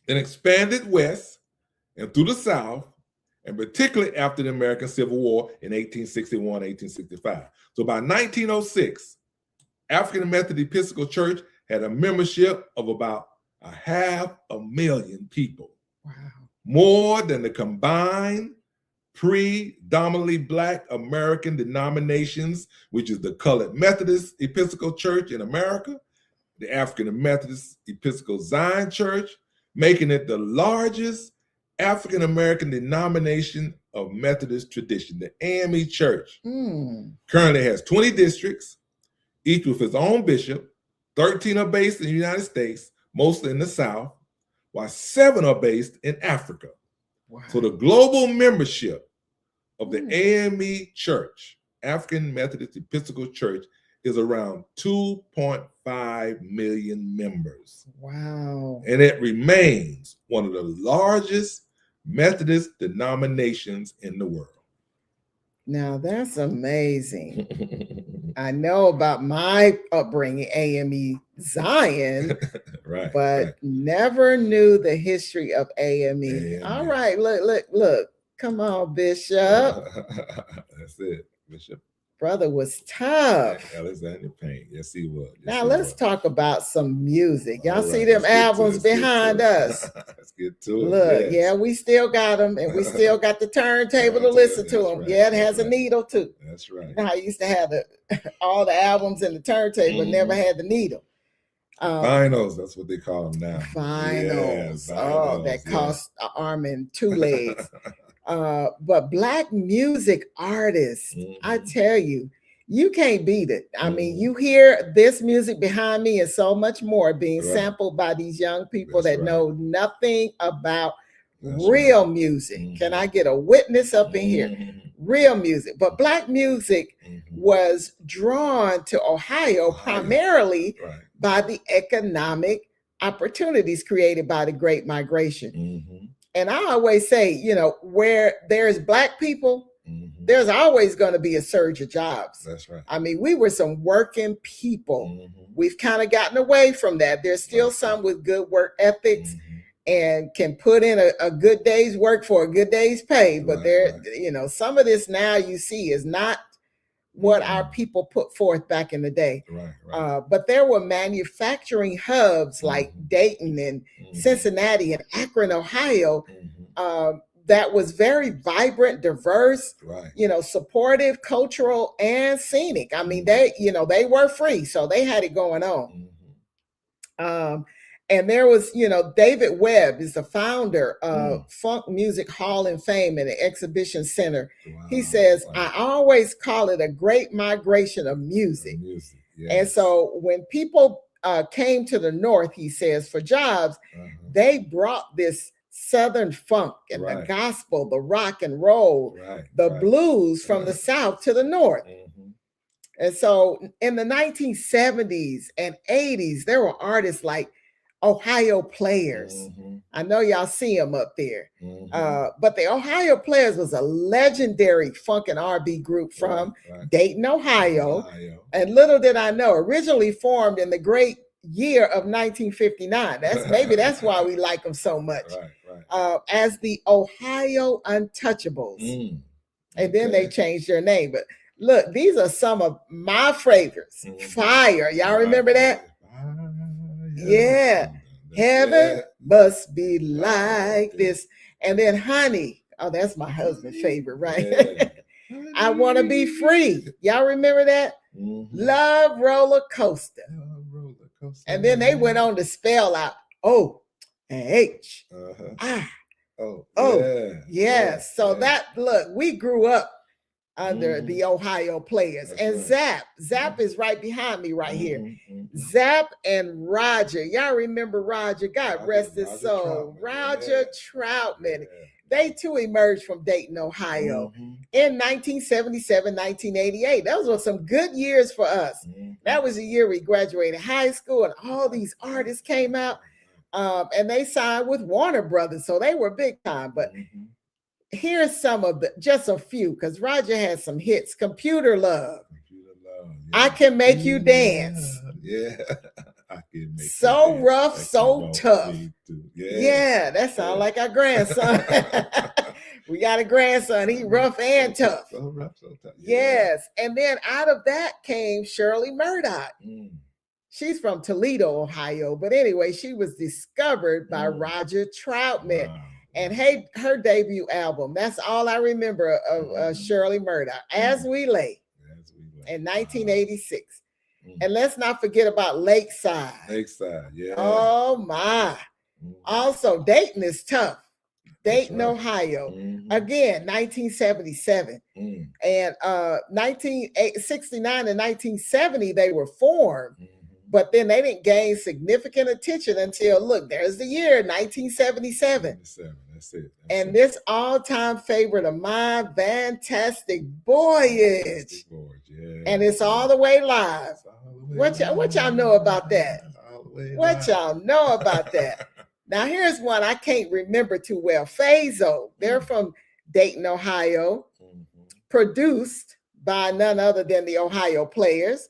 then expanded west and through the South, and particularly after the American Civil War in 1861, 1865. So by 1906, African Methodist Episcopal Church had a membership of about 500,000 people. Wow. More than the combined predominantly black American denominations, which is the Colored Methodist Episcopal Church in America, the African Methodist Episcopal Zion Church, making it the largest African American denomination of Methodist tradition. The AME Church currently has 20 districts, each with its own bishop. 13 are based in the United States, mostly in the South, while 7 are based in Africa. Wow. So the global membership of the AME Church, African Methodist Episcopal Church, is around 2.5 million members. Wow. And it remains one of the largest Methodist denominations in the world. Now that's amazing. I know about my upbringing, AME Zion, right, but never knew the history of AME. All right, look. Come on, Bishop. That's it, Bishop. Brother was tough. Alexander Payne. Yes, he was. Yes, now let's talk about some music. Y'all see them albums behind us. Let's get to it. Look, yeah, we still got them, and we still got the turntable to listen to them. Right, yeah, it has a needle too. That's right. You know, I used to have all the albums in the turntable, never had the needle. Vinyls, that's what they call them now. Vinyls. Oh, that cost an arm and two legs. But Black music artists, I tell you, you can't beat it. I mean, you hear this music behind me and so much more being sampled by these young people that know nothing about real music. Can I get a witness up in here? Real music. But Black music was drawn to Ohio primarily by the economic opportunities created by the Great Migration. And I always say, you know, where there's Black people, there's always going to be a surge of jobs. That's right. I mean, we were some working people. We've kind of gotten away from that. There's still some with good work ethics and can put in a good day's work for a good day's pay. But you know, some of this now you see is not what our people put forth back in the day. But there were manufacturing hubs like Dayton and Cincinnati and Akron, Ohio, that was very vibrant, diverse, you know, supportive, cultural, and scenic. I mean, they were free, so they had it going on. And there was, you know, David Webb is the founder of Funk Music Hall and Fame and the Exhibition Center. He says, I always call it a great migration of music. And so when people came to the North, he says, for jobs, they brought this Southern funk and the gospel, the rock and roll, the blues from the South to the North. And so in the 1970s and 80s, there were artists like Ohio Players. I know y'all see them up there. But the Ohio Players was a legendary funk and R&B group from Dayton, Ohio. And little did I know, originally formed in the great year of 1959. That's why we like them so much. As the Ohio Untouchables. And then they changed their name. But look, these are some of my favorites. Fire. Y'all remember that? Yeah. Heaven must be like this. And then Honey. Oh, that's my husband's favorite, right? I want to be free. Y'all remember that? Love Roller Coaster. And then they went on to spell out O and H. So that, look, we grew up under the Ohio Players. And Zap is right behind me right here. Zap and Roger. Y'all remember Roger? God rest his soul. Roger Troutman. They too emerged from Dayton, Ohio in 1977, 1988. Those were some good years for us. That was the year we graduated high school and all these artists came out and they signed with Warner Brothers. So they were big time. But here's some of just a few, because Roger had some hits. Computer Love. I Can Make You Dance. I can make So Rough, So Tough. That sounds like our grandson. We got a grandson. He rough and tough. So rough, so tough. Yes. And then out of that came Shirley Murdoch. She's from Toledo, Ohio. But anyway, she was discovered by Roger Troutman. And her debut album, that's all I remember of Shirley Murdoch, As We Lay, in 1986. And let's not forget about Lakeside. Oh, my. Also, Dayton is tough. Dayton, Ohio. Again, 1977. And 1969 and 1970, they were formed. But then they didn't gain significant attention until, look, there's the year, 1977. And this all-time favorite of mine, Fantastic Voyage. And it's all the way live. What y'all know about that? What y'all know about that? Now, here's one I can't remember too well. Phazo. They're from Dayton, Ohio. Produced by none other than the Ohio Players.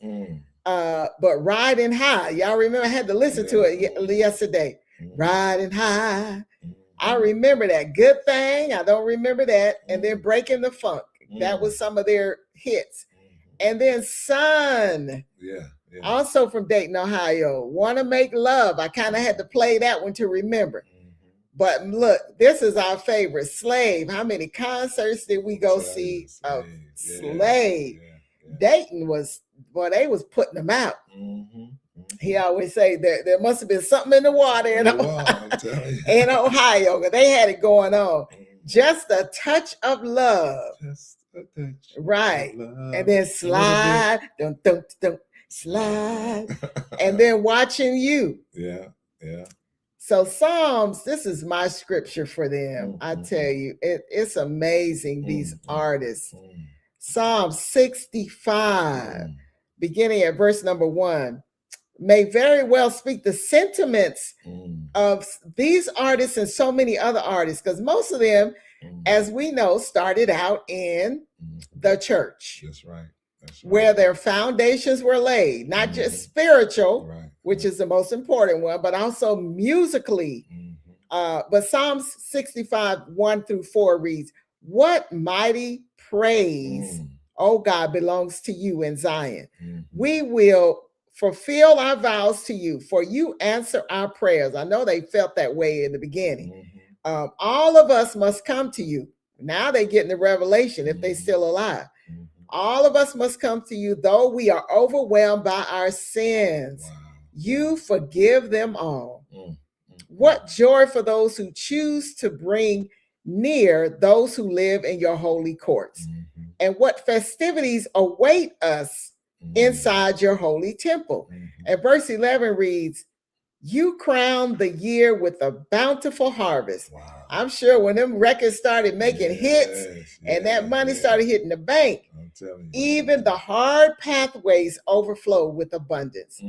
But Riding High. Y'all remember? I had to listen to it yesterday. Riding High. I remember that. Good Thing. I don't remember that. And then Breaking the Funk. That was some of their hits. And then Son. Yeah. Also from Dayton, Ohio. Wanna Make Love. I kind of had to play that one to remember. But look, this is our favorite, Slave. How many concerts did we go see of Slave? Dayton was, boy, they was putting them out. He always say there must have been something in the water in Ohio, because they had it going on. Just a touch of love. Just a touch right. Of love. And then Slide, don't slide. And then Watching You. Yeah. So Psalms, this is my scripture for them. I tell you, it's amazing, these artists. Psalm 65, beginning at verse number 1, may very well speak the sentiments of these artists and so many other artists, because most of them, as we know, started out in the church. That's right. Where their foundations were laid, not just spiritual, which is the most important one, but also musically. But Psalms 65, 1-4 reads, what mighty praise, O God, belongs to you in Zion. We will fulfill our vows to you, for you answer our prayers. I know they felt that way in the beginning. All of us must come to you. Now they get in the revelation if they still alive. All of us must come to you, though we are overwhelmed by our sins. Wow. You forgive them all. What joy for those who choose to bring near those who live in your holy courts. And what festivities await us inside your holy temple. And verse 11 reads, you crown the year with a bountiful harvest. Wow. I'm sure when them records started making hits and that money started hitting the bank, even the hard pathways overflow with abundance.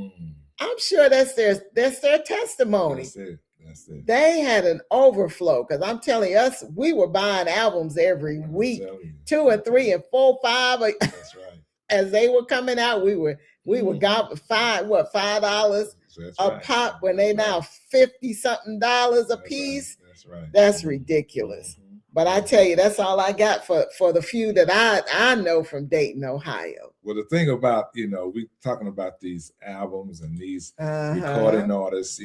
I'm sure that's their testimony. That's it. They had an overflow, because I'm telling us, we were buying albums every week, 2 and 3 and 4, 5. That's right. As they were coming out, we were got $5 a pop when they now $50-something a piece. That's right. That's ridiculous. But I tell you, that's all I got for the few that I know from Dayton, Ohio. Well, the thing about, we talking about these albums and these recording artists,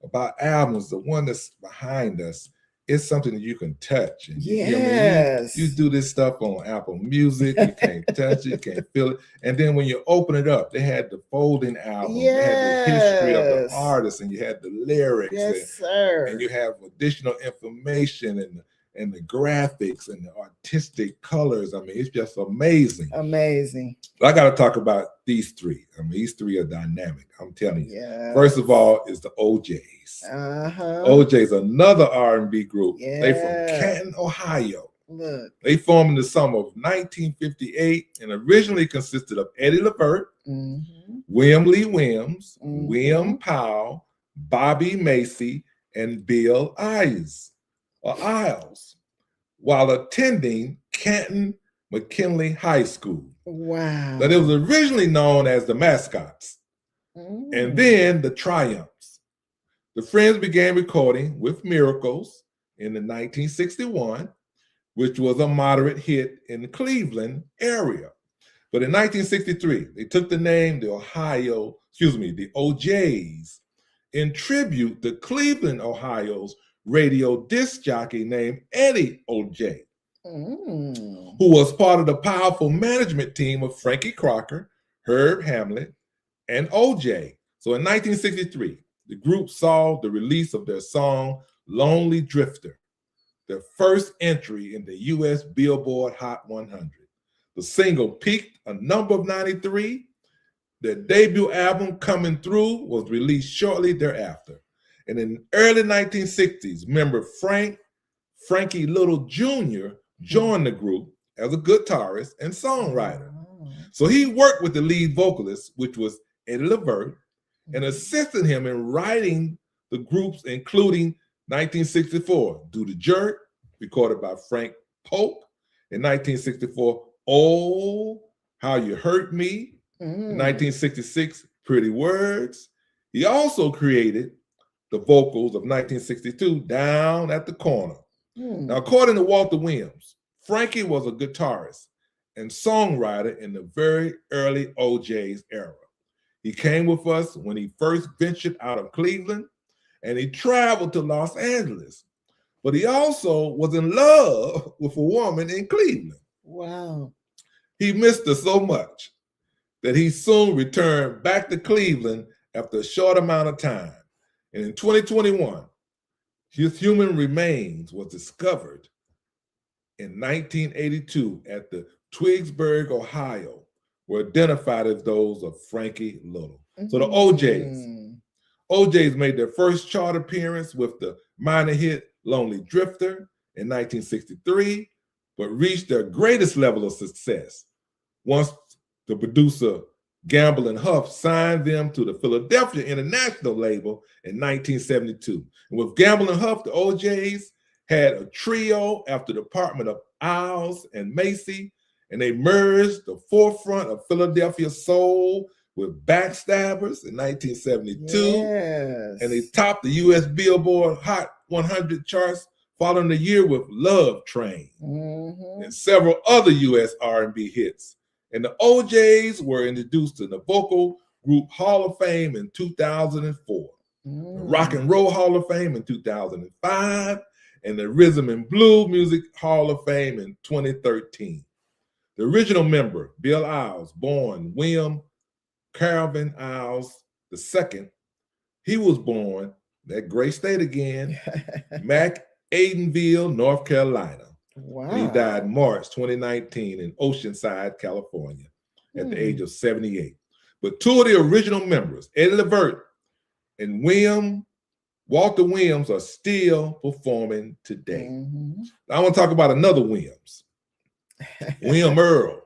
about albums, the one that's behind us, it's something that you can touch. And you do this stuff on Apple Music, you can't touch it, you can't feel it. And then when you open it up, they had the folding album, they had the history of the artist, and you had the lyrics, and you have additional information and the graphics and the artistic colors. I mean, it's just amazing. Amazing. I got to talk about these three. I mean, these three are dynamic. I'm telling you. First of all is the OJs. OJs, another R&B group. They from Canton, Ohio. Look. They formed in the summer of 1958 and originally consisted of Eddie Levert, William Lee Williams, William Powell, Bobby Macy, and Bill Isles, while attending Canton McKinley High School. Wow. But it was originally known as the Mascots, and then the Triumphs. The Friends began recording with Miracles in 1961, which was a moderate hit in the Cleveland area. But in 1963, they took the name the OJs, in tribute to Cleveland, Ohio's radio disc jockey named Eddie OJ, who was part of the powerful management team of Frankie Crocker, Herb Hamlet, and OJ. So in 1963, the group saw the release of their song, Lonely Drifter, their first entry in the U.S. Billboard Hot 100. The single peaked a number of 93. Their debut album, Coming Through, was released shortly thereafter. And in the early 1960s, member Frankie Little Jr. joined the group as a guitarist and songwriter. So he worked with the lead vocalist, which was Eddie Levert, and assisted him in writing the groups, including 1964, Do the Jerk, recorded by Frank Pope. In 1964, Oh, How You Hurt Me. In 1966, Pretty Words. He also created the vocals of 1962, Down at the Corner. Now, according to Walter Williams, Frankie was a guitarist and songwriter in the very early OJ's era. He came with us when he first ventured out of Cleveland, and he traveled to Los Angeles. But he also was in love with a woman in Cleveland. Wow. He missed her so much that he soon returned back to Cleveland after a short amount of time. And in 2021, his human remains was discovered in 1982 at the Twigsburg, Ohio, were identified as those of Frankie Little. So the OJs made their first chart appearance with the minor hit Lonely Drifter in 1963, but reached their greatest level of success once the producer Gamble and Huff signed them to the Philadelphia International label in 1972. And with Gamble and Huff, the OJs had a trio after the department of Isles and Macy, and they merged the forefront of Philadelphia soul with Backstabbers in 1972. Yes. And they topped the U.S. Billboard Hot 100 charts following the year with Love Train and several other U.S. R&B hits. And the OJs were introduced to the Vocal Group Hall of Fame in 2004, the Rock and Roll Hall of Fame in 2005, and the Rhythm and Blues Music Hall of Fame in 2013. The original member, Bill Isles, born William Calvin Isles II, he was born, that great state again, McAdenville, North Carolina. Wow. And he died March 2019 in Oceanside, California, at the age of 78. But two of the original members, Eddie Levert and Walter Williams, are still performing today. I want to talk about another Williams, William Earl.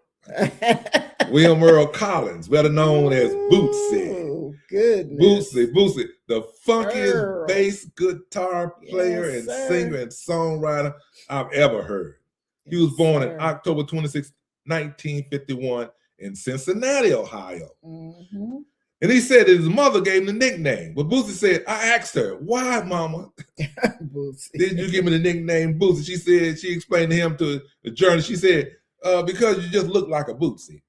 William Earl Collins, better known as Bootsy. Goodness. Bootsy, the funkiest bass guitar player and singer and songwriter I've ever heard. He was born on October 26, 1951 in Cincinnati, Ohio. And he said that his mother gave him the nickname. But Bootsy said, I asked her, why, Mama, did you give me the nickname Bootsy? She said, she explained to him to the journalist, she said, because you just look like a Bootsy.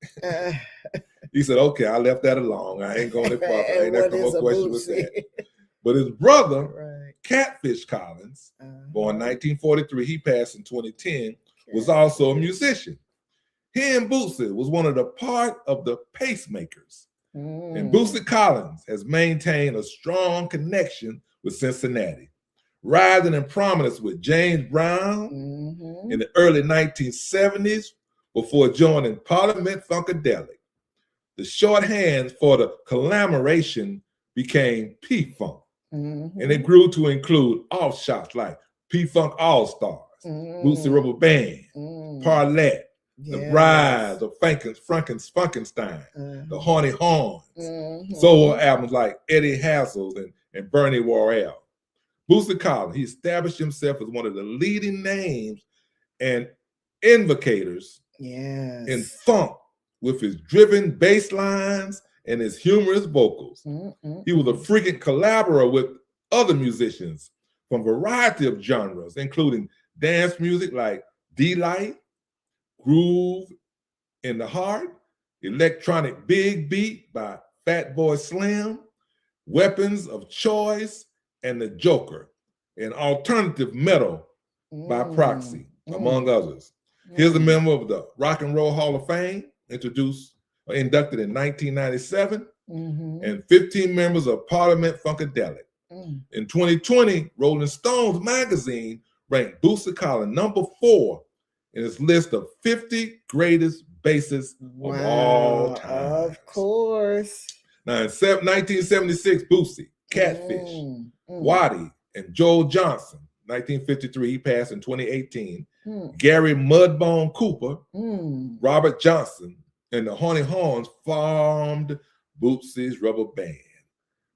He said, okay, I left that alone. I ain't going to far. I ain't asking no question with that. But his brother, Catfish Collins, born 1943, he passed in 2010, was also a musician. He and Bootsy was one of the part of the Pacemakers. And Bootsy Collins has maintained a strong connection with Cincinnati, rising in prominence with James Brown in the early 1970s before joining Parliament Funkadelic. The shorthand for the collaboration became P-Funk, and it grew to include offshoots like P-Funk All-Stars, Bootsy Rubber Band, Parlette, the Rise of Frankenstein, the Horny Horns, solo albums like Eddie Hazel's and Bernie Worrell. Bootsy Collins, he established himself as one of the leading names and invocators in funk with his driven bass lines and his humorous vocals. He was a frequent collaborator with other musicians from a variety of genres, including dance music like D-Light, Groove in the Heart, Electronic Big Beat by Fatboy Slim, Weapons of Choice, and The Joker, and alternative metal by Proxy, among others. Here's a member of the Rock and Roll Hall of Fame, inducted in 1997, and 15 members of Parliament Funkadelic. In 2020, Rolling Stones magazine ranked Bootsy Collins number 4 in its list of 50 greatest bassists of all time. Of course. Now, in 1976, Bootsy, Catfish, Waddy, and Joel Johnson. 1953, he passed in 2018. Gary Mudbone Cooper, Robert Johnson, and the Horny Horns formed Bootsy's Rubber Band.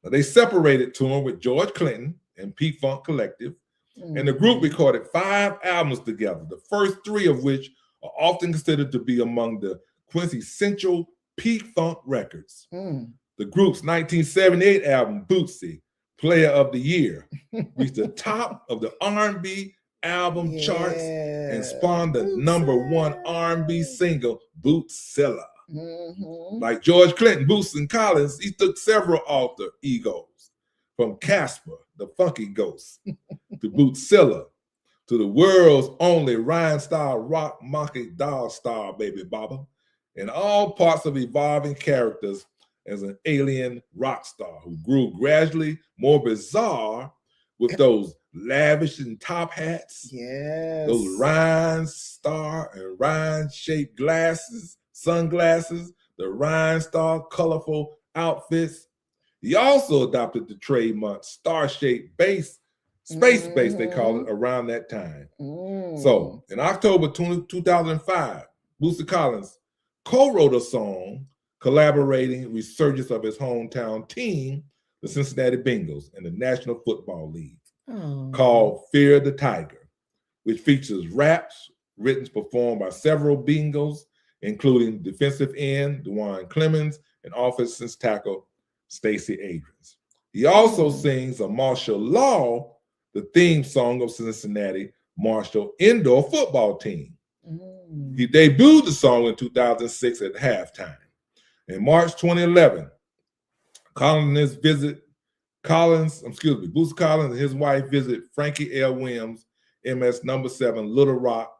Now, they separated touring with George Clinton and P-Funk Collective, and the group recorded 5 albums together, the first 3 of which are often considered to be among the quintessential P-Funk records. The group's 1978 album, Bootsy, Player of the Year, reached the top of the R&B album charts and spawned the #1 R&B single, Bootseller. Like George Clinton, Bootsy Collins, he took several alter egos, from Casper, the funky ghost, to Bootseller, to the world's only rhyme-style rock monkey doll star, baby Baba, and all parts of evolving characters as an alien rock star who grew gradually more bizarre with those lavish and top hats, those rhine-star and rhine-shaped glasses, sunglasses, the rhine-star colorful outfits. He also adopted the trademark star-shaped bass, space bass they call it, around that time. So in October 2005, Bootsy Collins co-wrote a song collaborating resurgence of his hometown team, the Cincinnati Bengals, in the National Football League, called Fear the Tiger, which features raps written performed by several Bengals, including defensive end DeJuan Clemens and offensive tackle Stacey Abrams. He also sings a martial law, the theme song of Cincinnati Marshall indoor football team. He debuted the song in 2006 at halftime. In March 2011, Bootsy Collins and his wife visit Frankie L. Williams MS #7 Little Rock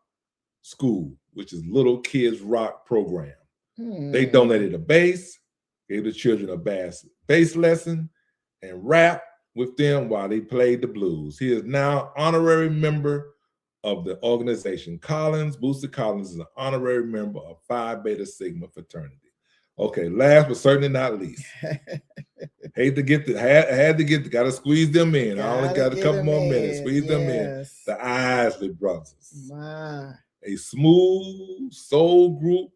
School, which is Little Kids Rock program. They donated a bass, gave the children a bass lesson, and rap with them while they played the blues. He is now honorary member of the organization. Bootsy Collins is an honorary member of Phi Beta Sigma fraternity. Okay, last but certainly not least. Had to gotta squeeze them in. I only got a couple more minutes. Squeeze them in. The Isley Brothers. A smooth soul group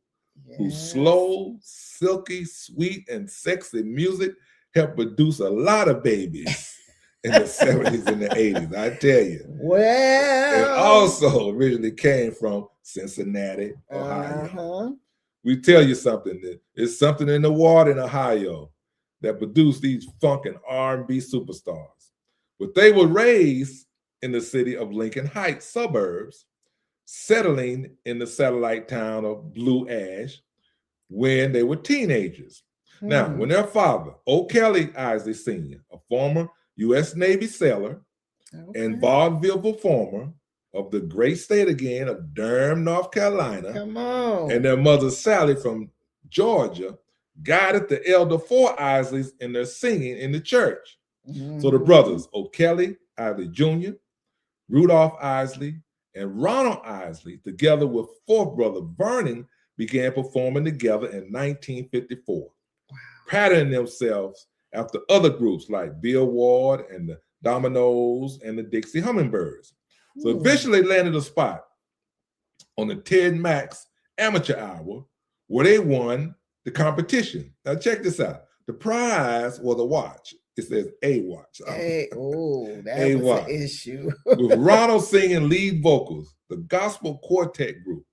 whose slow, silky, sweet, and sexy music helped produce a lot of babies in the 70s and the 80s, I tell you. Well, it also originally came from Cincinnati, Ohio. We tell you something, that it's something in the water in Ohio that produced these funk and R&B superstars. But they were raised in the city of Lincoln Heights suburbs, settling in the satellite town of Blue Ash when they were teenagers. Now, when their father, O'Kelly Isley Sr., a former U.S. Navy sailor and vaudeville performer of the great state again of Durham, North Carolina, and their mother, Sally, from Georgia, guided the elder four Isleys in their singing in the church. So the brothers, O'Kelly Isley Jr., Rudolph Isley, and Ronald Isley, together with fourth brother Vernon, began performing together in 1954, patterning themselves after other groups like Bill Ward and the Dominoes and the Dixie Hummingbirds. So eventually landed a spot on the Ted Max Amateur Hour where they won the competition. Now check this out. The prize was a watch. It says a watch. That was an issue. With Ronald singing lead vocals, the gospel quartet group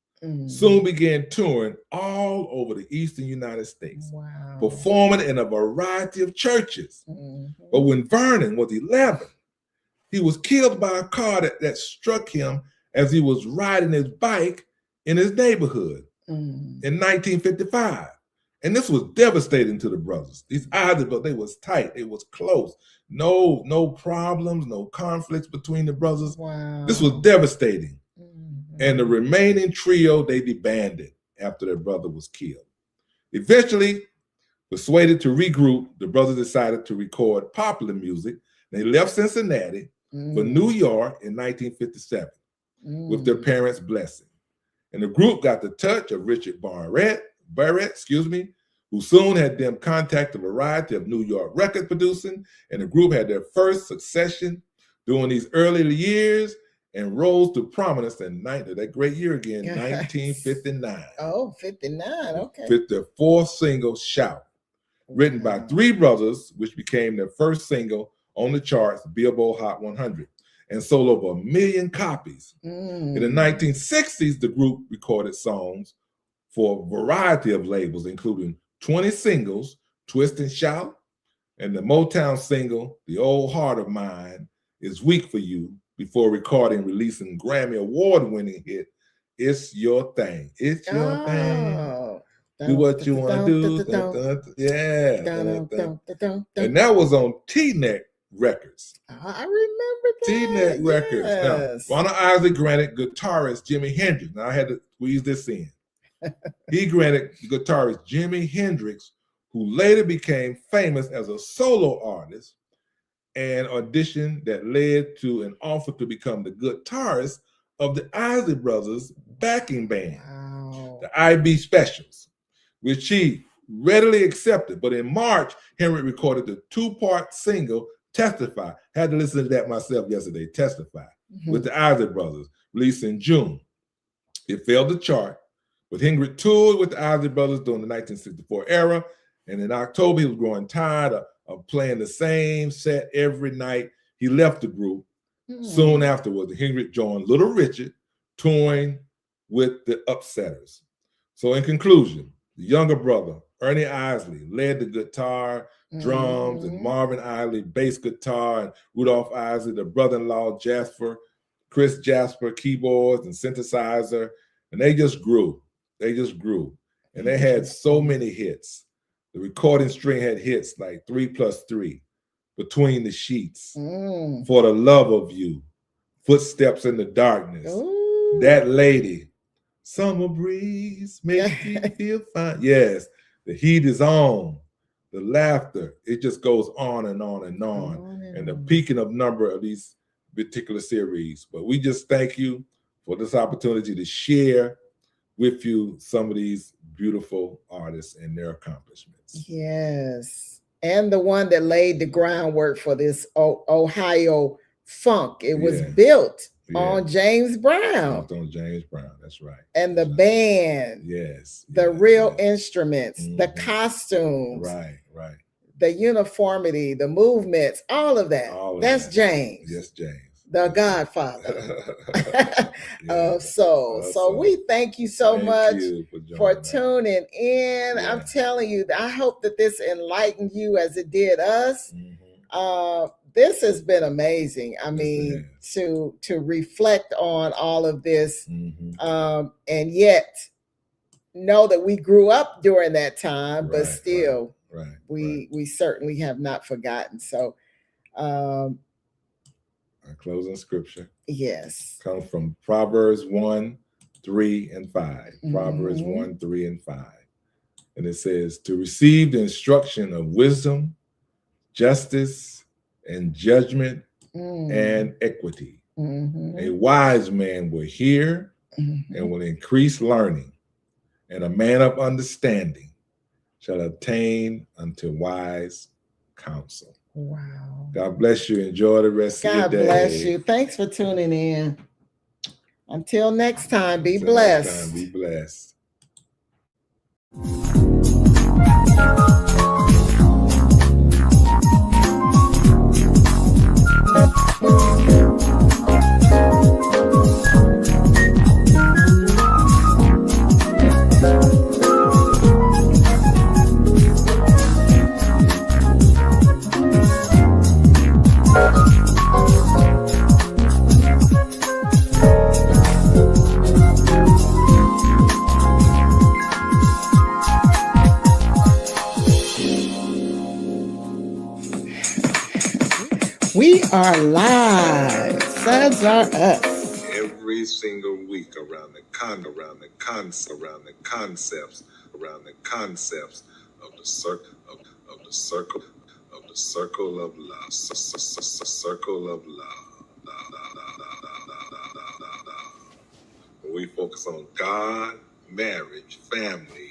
soon began touring all over the eastern United States, performing in a variety of churches. But when Vernon was 11, he was killed by a car that struck him as he was riding his bike in his neighborhood in 1955. And this was devastating to the brothers. These Isley brothers, they was tight. It was close. No problems, no conflicts between the brothers. This was devastating. And the remaining trio, they disbanded after their brother was killed. Eventually, persuaded to regroup, the brothers decided to record popular music. They left Cincinnati for New York in 1957 with their parents' blessing. And the group got the touch of Richard Barrett, who soon had them contact a variety of New York record producing, and the group had their first succession during these early years and rose to prominence in that great year again, 1959. Oh, 59, okay. With their fourth single, Shout, written by three brothers, which became their first single on the charts, Billboard Hot 100, and sold over 1 million copies. In the 1960s, the group recorded songs for a variety of labels, including 20 singles, Twist and Shout, and the Motown single, The Old Heart of Mine Is Weak for You, before recording and releasing Grammy Award-winning hit, It's Your Thing. It's Your Thing. Do what you want to do. Yeah. And that was on T-Neck Records. I remember that. T-Neck Records. Yes. Now, Ronald Isley granted guitarist Jimi Hendrix. Now, I had to squeeze this in. He granted guitarist Jimi Hendrix, who later became famous as a solo artist, an audition that led to an offer to become the guitarist of the Isley Brothers' backing band, the IB Specials, which he readily accepted. But in March, Hendrix recorded the two-part single, Testify. Had to listen to that myself yesterday, Testify, with the Isley Brothers, released in June. It failed to chart, but Hendrix toured with the Isley Brothers during the 1964 era, and in October, he was growing tired of playing the same set every night. He left the group. Soon afterwards, Hendrix joined Little Richard, touring with the Upsetters. So in conclusion, the younger brother, Ernie Isley, led the guitar, drums, and Marvin Isley, bass guitar, and Rudolph Isley, the brother-in-law, Chris Jasper, keyboards and synthesizer, and they just grew. They just grew. And they had so many hits. The recording string had hits like 3+3, Between the Sheets, For the Love of You, Footsteps in the Darkness, That Lady, Summer Breeze, Makes You Feel Fine. Yes, The Heat Is On, The Laughter. It just goes on and on and on. And the peaking of number of these particular series. But we just thank you for this opportunity to share with you some of these beautiful artists and their accomplishments. Yes. And the one that laid the groundwork for this Ohio funk. It was built on James Brown. Built on James Brown, that's right. And the band. Yes. The real instruments, the costumes. Right. The uniformity, the movements, all of that. That's James. Yes, James. The Godfather of soul. So we thank you so much for tuning in. Yeah. I'm telling you, I hope that this enlightened you as it did us. This has been amazing. I mean, to reflect on all of this, and yet know that we grew up during that time, but still, we certainly have not forgotten. So, our closing scripture. Yes. Comes from Proverbs 1, 3, and 5. Proverbs 1, 3, and 5. And it says, to receive the instruction of wisdom, justice, and judgment, and equity. A wise man will hear and will increase learning, and a man of understanding shall attain unto wise counsel. Wow. God bless you. Enjoy the rest of your day. God bless you. Thanks for tuning in. Until next time, be blessed. Be blessed. We are live. Sudds-R-Us. Every single week around the concepts of the circle of love. Circle of love. We focus on God, marriage, family,